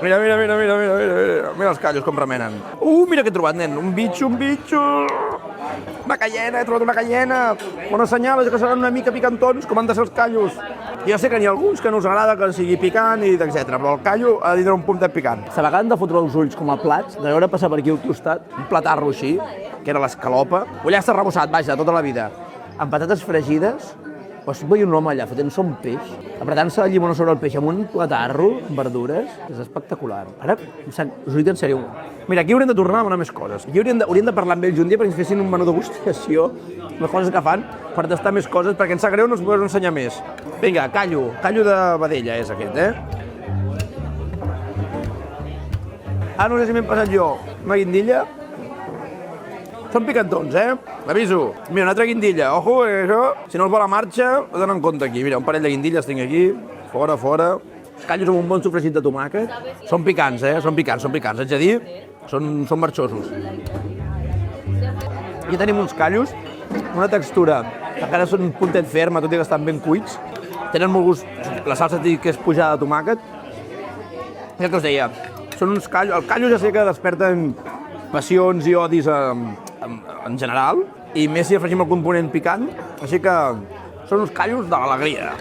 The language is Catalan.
Mira, mira, mira, mira, mira, mira, mira els callos com remenen. Mira què he trobat, nen, un bitxo, un bitxo. Una canyena, he trobat una canyena. Bona senyal, és que seran una mica picantons, com han de ser els callos. Ja sé que n'hi ha alguns que no us agrada que sigui picant, i etc. però el callo ha de tenir un punt de picant. Se m'acaben de fotre els ulls com a plats, de veure passar per aquí al costat, un platarro així, que era l'escalopa. Pollastre arrebossat, vaja, tota la vida. Amb patates fregides, pues veia un home allà fotent-se un peix, apretant-se la llimona sobre el peix amb un platarro, amb verdures, és espectacular. Ara, us ho dic en sèrio, mira, aquí haurem de tornar a demanar més coses. Aquí hauríem de parlar amb ells un dia perquè ens fessin un menú degustació, les coses que fan, per tastar més coses, perquè ens sap greu no us podem ensenyar més. Vinga, callo de vedella és aquest, no sé si m'he passat jo una guindilla. Són picantons, L'aviso. Mira, una altra guindilla. Ojo, això. Si no els vol a marxa, ho donen en compte aquí. Mira, un parell de guindilles tinc aquí. Fora, fora. Els callos amb un bon sofregit de tomàquet. Són picants, Són picants. Haig de dir, són marxosos. Aquí tenim uns callos, una textura. Encara són un puntet ferma, tot i que estan ben cuits. Tenen molt gust. La salsa dic que és pujada de tomàquet. És el que us deia. Són uns callos. El callo ja sé que desperten passions i odis en general, i més si afegim el component picant, així que són uns callos de l'alegria.